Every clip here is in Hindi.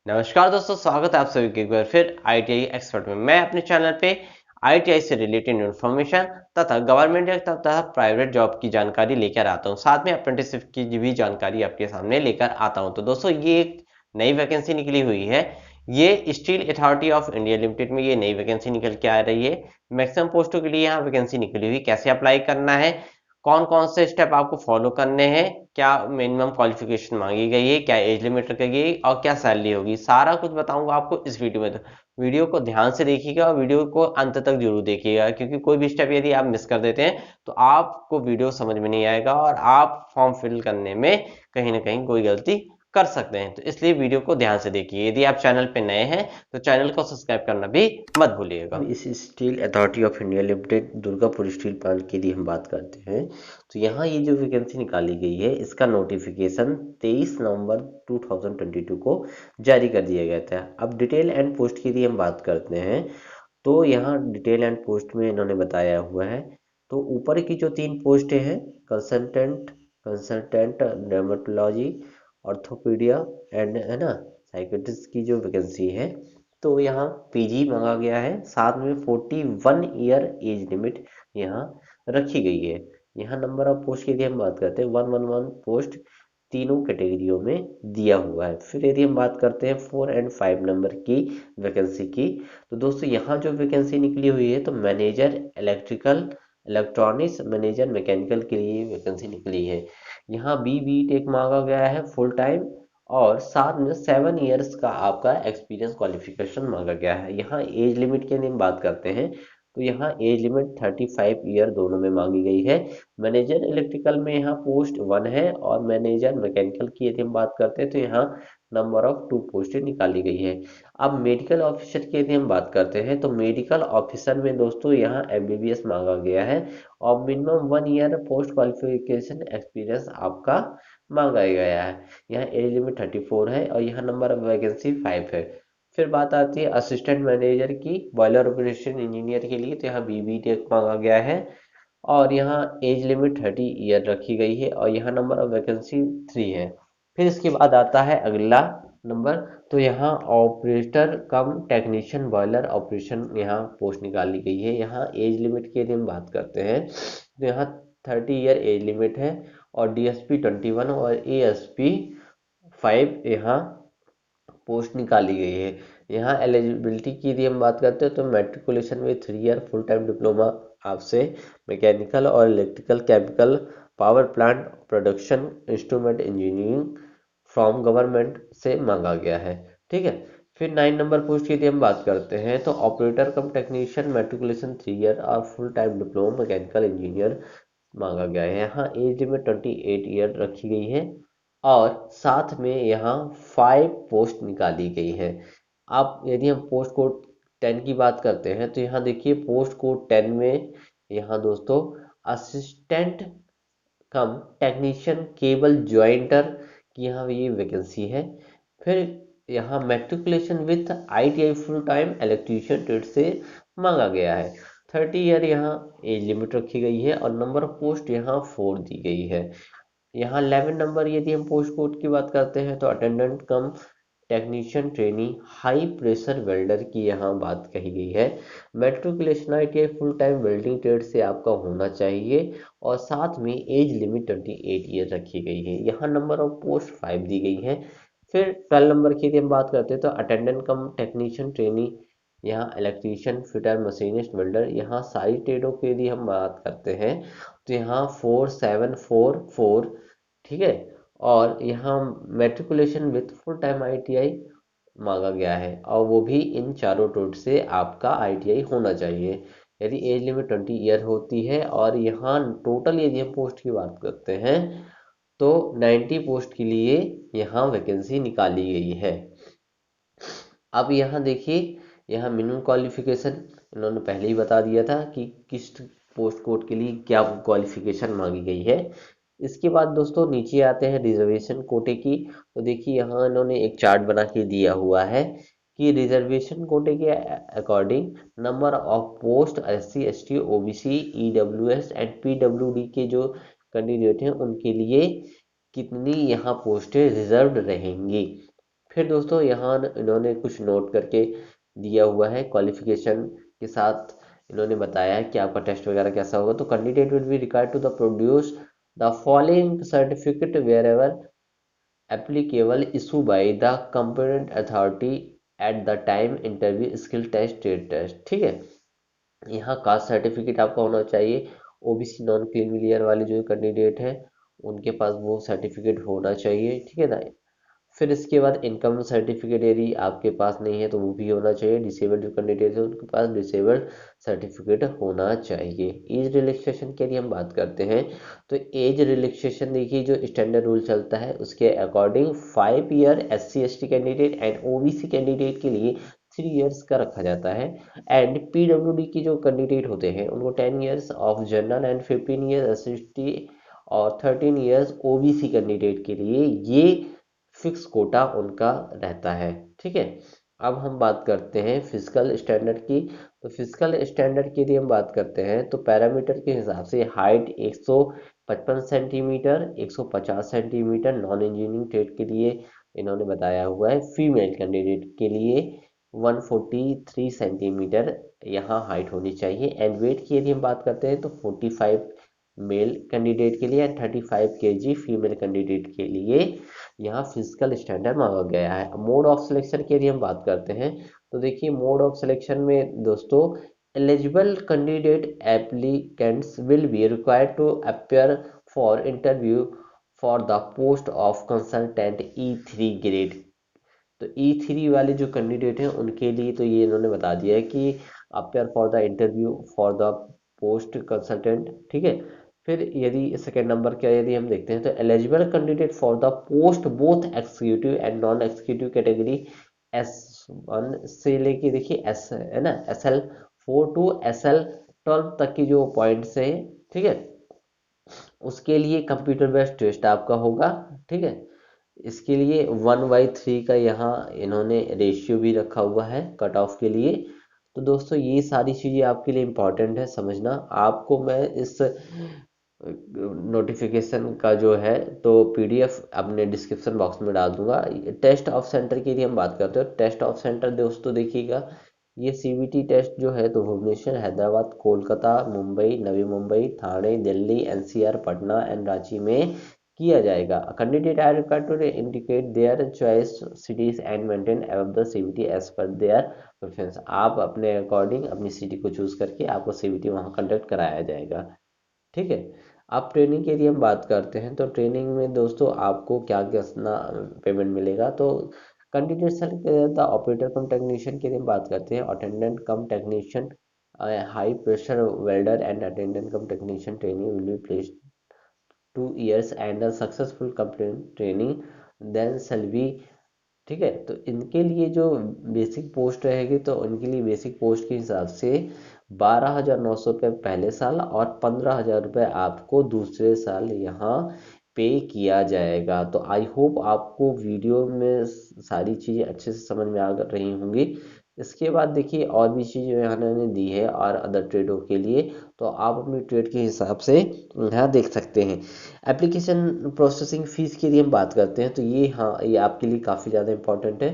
नमस्कार दोस्तों, स्वागत है आप सभी के एक बार फिर आईटीआई एक्सपर्ट में। मैं अपने चैनल पे आईटीआई से रिलेटेड इन्फॉर्मेशन तथा गवर्नमेंट तथा प्राइवेट जॉब की जानकारी लेकर आता हूँ। साथ में अप्रेंटिसशिप की भी जानकारी आपके सामने लेकर आता हूँ। तो दोस्तों, ये एक नई वैकेंसी निकली हुई है। ये steel authority of India limited में ये नई वैकेंसी निकल के आ रही है। मैक्सिमम पोस्टों के लिए यहाँ वैकेंसी निकली हुई। कैसे अप्लाई करना है, कौन कौन से स्टेप आपको फॉलो करने हैं, क्या मिनिमम क्वालिफिकेशन मांगी गई है, क्या एज लिमिट रखी गई और क्या सैलरी होगी, सारा कुछ बताऊंगा आपको इस वीडियो में। तो वीडियो को ध्यान से देखिएगा और वीडियो को अंत तक जरूर देखिएगा, क्योंकि कोई भी स्टेप यदि आप मिस कर देते हैं तो आपको वीडियो समझ में नहीं आएगा और आप फॉर्म फिल करने में कहीं ना कहीं कोई गलती कर सकते हैं। तो इसलिए वीडियो को ध्यान से देखिए। यदि आप चैनल पे नए हैं तो चैनल को सब्सक्राइब करना भी मत भूलिएगा। इस steel authority of India limited Durgapur steel plant की यदि हम बात करते हैं तो यहाँ ये जो वैकेंसी निकाली गई है, इसका नोटिफिकेशन 23 नवंबर 2022 को जारी कर दिया गया था। अब डिटेल एंड पोस्ट की यदि हम बात करते हैं तो यहाँ डिटेल एंड पोस्ट में इन्होंने बताया हुआ है। तो ऊपर की जो 3 पोस्टें हैं, कंसल्टेंट कंसल्टेंट डर्मेटोलॉजी, ऑर्थोपीडिया एंड है ना साइकेट्रिस्ट की जो वैकेंसी है, तो यहाँ पीजी मांगा गया है। साथ में 41 ईयर एज लिमिट यहाँ रखी गई है। यहाँ नंबर ऑफ पोस्ट की यदि हम बात करते हैं 111 पोस्ट तीनों कैटेगरियों में दिया हुआ है। फिर यदि हम बात करते हैं 4 एंड 5 नंबर की वैकेंसी की, तो दोस्तों यहाँ जो वैकेंसी निकली हुई है तो manager electrical electronics, manager mechanical के लिए वैकेंसी निकली है। यहाँ बी टेक मांगा गया है फुल टाइम, और साथ में 7 इयर्स का आपका एक्सपीरियंस क्वालिफिकेशन मांगा गया है। यहाँ एज लिमिट की यदि हम बात करते हैं तो यहाँ एज लिमिट 35 ईयर दोनों में मांगी गई है। मैनेजर इलेक्ट्रिकल में यहाँ पोस्ट 1 है, और मैनेजर मैकेनिकल की यदि हम बात करते हैं तो यहाँ नंबर ऑफ 2 पोस्टें निकाली गई है। अब मेडिकल ऑफिसर की यदि हम बात करते हैं तो मेडिकल ऑफिसर में दोस्तों यहाँ एमबीबीएस मांगा गया है, और minimum 1 year post qualification experience आपका मांगा गया है। यहाँ एज लिमिट 34 है और यहाँ नंबर ऑफ वैकेंसी 5 है। फिर बात आती है असिस्टेंट मैनेजर की, बॉयलर ऑपरेशन इंजीनियर के लिए, तो यहाँ बीबी टेक मांगा गया है, और यहाँ एज लिमिट 30 ईयर रखी गई है, और यहाँ नंबर ऑफ वैकेंसी 3 है। फिर इसके बाद आता है अगला नंबर, तो यहाँ operator cum technician boiler operation यहाँ पोस्ट निकाली गई है। यहाँ एज लिमिट की यदि हम बात करते हैं तो यहाँ 30 ईयर एज लिमिट है, और डीएसपी 21 और एएसपी 5 यहाँ पोस्ट निकाली गई है। यहाँ एलिजिबिलिटी की यदि हम बात करते हैं तो मेट्रिकुलेशन में 3 ईयर फुल टाइम डिप्लोमा आपसे मैकेनिकल और electrical chemical power plant production instrument engineering from government से मांगा गया है। ठीक है। फिर 9 नंबर पोस्ट की यदि हम बात करते हैं तो operator cum technician matriculation 3 year और full time diploma mechanical engineer मांगा गया है। यहाँ एज लिमिट 28 ईयर रखी गई है, और साथ में यहाँ 5 पोस्ट निकाली गई है। आप यदि हम पोस्ट कोड 10 की बात करते हैं तो यहाँ देखिए पोस्ट कोड 10 में यहाँ दोस्तों असिस्टेंट कम टेक्नीशियन केबल ज्वाइंटर की यहाँ ये वैकेंसी है। फिर यहाँ matriculation with ITI full time electrician trade से मांगा गया है। 30 ईयर यहाँ एज लिमिट रखी गई है, और नंबर ऑफ पोस्ट यहाँ 4 दी गई है। यहाँ 11 नंबर यदि हम पोस्ट कोड की बात करते हैं तो अटेंडेंट कम technician trainee high pressure welder की यहाँ बात कही गई है। Matriculation ITI full time welding trade से आपका होना चाहिए, और साथ में एज लिमिट 28 ईयर रखी गई है। यहाँ नंबर ऑफ पोस्ट 5 दी गई है। फिर 12 नंबर की यदि हम बात करते हैं तो अटेंडेंट कम टेक्नीशियन ट्रेनी, यहाँ इलेक्ट्रीशियन फिटर मशीनिस्ट वेल्डर, यहाँ सारी ट्रेडों की यदि हम बात करते हैं तो यहाँ 4744, ठीक है। और यहाँ matriculation with full time ITI मांगा गया है, और वो भी इन चारों ट्रेड से आपका आईटीआई होना चाहिए। यदि एज लिमिट 20 ईयर होती है, और यहाँ टोटल यदि हम पोस्ट की बात करते हैं तो 90 पोस्ट के लिए यहाँ वैकेंसी निकाली गई है। अब यहाँ देखिए, यहाँ मिनिमम क्वालिफिकेशन इन्होंने पहले ही बता दिया था कि किस पोस्ट कोड के लिए क्या क्वालिफिकेशन मांगी गई है। इसके बाद दोस्तों नीचे आते हैं रिजर्वेशन कोटे की, तो देखिए यहाँ इन्होंने एक चार्ट बना के दिया हुआ है कि रिजर्वेशन कोटे के according number of post SC ST OBC EWS and PWD के जो कैंडिडेट हैं उनके लिए कितनी यहाँ पोस्टें रिजर्व्ड रहेंगी। फिर दोस्तों यहाँ इन्होंने कुछ नोट करके दिया हुआ है, क्वालिफिकेशन के साथ इन्होंने बताया है कि आपका टेस्ट वगैरह कैसा होगा। तो candidate will be required to the produce the following certificate wherever applicable issue by the competent authority at the time interview skill test state test। ठीक है, यहाँ कास्ट सर्टिफिकेट आपका होना चाहिए। ओबीसी नॉन क्रीमिलियर वाले जो कैंडिडेट है उनके पास वो सर्टिफिकेट होना चाहिए, ठीक है ना। फिर इसके बाद इनकम सर्टिफिकेट यदि आपके पास नहीं है तो वो भी होना चाहिए। डिसेबल्ड जो कैंडिडेट है उनके पास डिसेबल्ड सर्टिफिकेट होना चाहिए। एज रिलैक्सेशन के लिए हम बात करते हैं तो एज रिलैक्सेशन देखिए जो स्टैंडर्ड रूल चलता है उसके according 5 year SC ST candidate and OBC candidate के लिए 3 इयर्स का रखा जाता है। एंड पीडब्ल्यूडी की जो कैंडिडेट होते हैं उनको 10 years of general and 15 years SC और 13 इयर्स ओबीसी कैंडिडेट के लिए ये फिक्स कोटा उनका रहता है, ठीक है। अब हम बात करते हैं फिजिकल स्टैंडर्ड की। तो फिजिकल स्टैंडर्ड के लिए हम बात करते हैं तो पैरामीटर के हिसाब से height 155 centimetre, 150 centimetre non engineering trade के लिए इन्होंने बताया हुआ है। फीमेल कैंडिडेट के लिए 143 सेंटीमीटर यहाँ हाइट होनी चाहिए। एंड वेट की यदि हम बात करते हैं तो 45 मेल कैंडिडेट के लिए एंड 35 kg फीमेल कैंडिडेट के लिए यहाँ फिजिकल स्टैंडर्ड मांगा गया है। मोड ऑफ सिलेक्शन की यदि हम बात करते हैं तो देखिए मोड ऑफ सिलेक्शन में दोस्तों eligible candidate applicants will be required to appear for interview for the post of consultant E3 grade. तो E3 वाले जो कैंडिडेट हैं उनके लिए तो ये इन्होंने बता दिया है कि appear for the interview for the post consultant, ठीक है। फिर यदि सेकेंड नंबर का यदि हम देखते हैं तो eligible candidate for the post both executive and non executive category S1 से लेके देखिए एस है ना SL4 टू SL12 तक की जो पॉइंट्स है, ठीक है, उसके लिए कंप्यूटर बेस्ड टेस्ट आपका होगा, ठीक है। इसके लिए 1/3 का यहाँ इन्होंने रेशियो भी रखा हुआ है कट ऑफ के लिए। तो दोस्तों ये सारी चीज़ें आपके लिए इम्पोर्टेंट है समझना। आपको मैं इस नोटिफिकेशन का जो है तो PDF अपने डिस्क्रिप्शन बॉक्स में डाल दूंगा। टेस्ट ऑफ सेंटर की यदि हम बात करते हैं टेस्ट ऑफ सेंटर दोस्तों देखिएगा ये CBT टेस्ट जो है तो भुवनेश्वर, हैदराबाद, कोलकाता, मुंबई, नवी मुंबई, थाने, दिल्ली, NCR, पटना एंड रांची में किया जाएगा। Candidate are required to indicate their choice cities and maintain above the CBT as per their preference. आप अपने अकॉर्डिंग अपनी सिटी को चूज करके आपको CBT वहाँ कंडक्ट कराया जाएगा, ठीक है। आप ट्रेनिंग के लिए हम बात करते हैं तो ट्रेनिंग में दोस्तों आपको क्या क्या पेमेंट मिलेगा। तो candidate select the operator cum technician के लिए हम बात करते हैं attendant come technician high pressure welder and attendant come technician training will be placed 2 years and a successful complete training then shall be, ठीक है। तो इनके लिए जो बेसिक पोस्ट रहेगी तो उनके लिए बेसिक पोस्ट के हिसाब से 12,900 रुपये पहले साल और 15,000 रुपये आपको दूसरे साल यहाँ पे किया जाएगा। तो आई होप आपको वीडियो में सारी चीज़ें अच्छे से समझ में आ रही होंगी। इसके बाद देखिए और भी चीज़ें यहाँ ने दी है और अदर ट्रेडों के लिए तो आप अपनी ट्रेड के हिसाब से यहाँ देख सकते हैं। एप्लीकेशन प्रोसेसिंग फीस के लिए हम बात करते हैं तो ये हाँ ये आपके लिए काफ़ी ज़्यादा इंपॉर्टेंट है।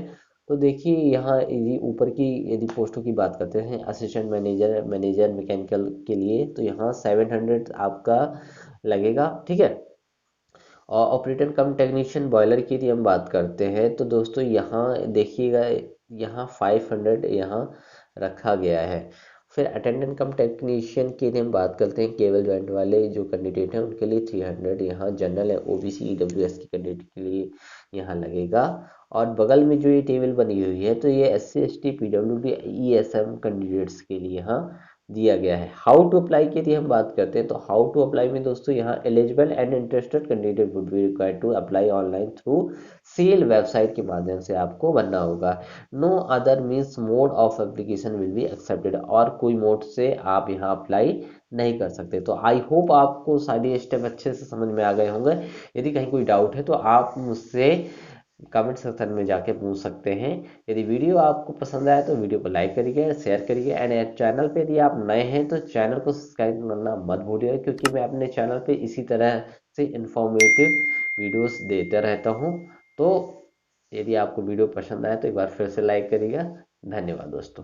तो देखिए यहाँ यदि ऊपर की यदि पोस्टों की बात करते हैं असिस्टेंट मैनेजर, मैनेजर मैकेनिकल के लिए तो यहाँ 700 आपका लगेगा, ठीक है। और ऑपरेटर कम टेक्नीशियन बॉयलर की यदि हम बात करते हैं तो दोस्तों यहाँ देखिएगा यहाँ 500 यहाँ रखा गया है। फिर अटेंडेंट कम टेक्नीशियन की यदि हम बात करते हैं केबल जॉइंट वाले जो कैंडिडेट हैं उनके लिए 300 यहाँ जनरल है OBC EWS के कैंडिडेट के लिए यहाँ लगेगा। और बगल में जो ये टेबल बनी हुई है तो ये SC ST PWD ESM candidates के लिए यहाँ दिया गया है। हाउ टू अप्लाई की यदि हम बात करते हैं तो हाउ टू अप्लाई में दोस्तों यहाँ eligible and interested candidate would be required to apply online through SAIL website के माध्यम से आपको बनना होगा। No other means mode of application will be accepted, और कोई मोड से आप यहाँ अप्लाई नहीं कर सकते। तो आई होप आपको सारी स्टेप अच्छे से समझ में आ गए होंगे। यदि कहीं कोई डाउट है तो आप मुझसे कमेंट सेक्शन में जाके पूछ सकते हैं। यदि वीडियो आपको पसंद आया तो वीडियो को लाइक करिए, शेयर करिए एंड चैनल पे यदि आप नए हैं तो चैनल को सब्सक्राइब करना मत भूलिए क्योंकि मैं अपने चैनल पे इसी तरह से इंफॉर्मेटिव वीडियोस देता रहता हूँ। तो यदि आपको वीडियो पसंद आए तो एक बार फिर से लाइक करिएगा। धन्यवाद दोस्तों।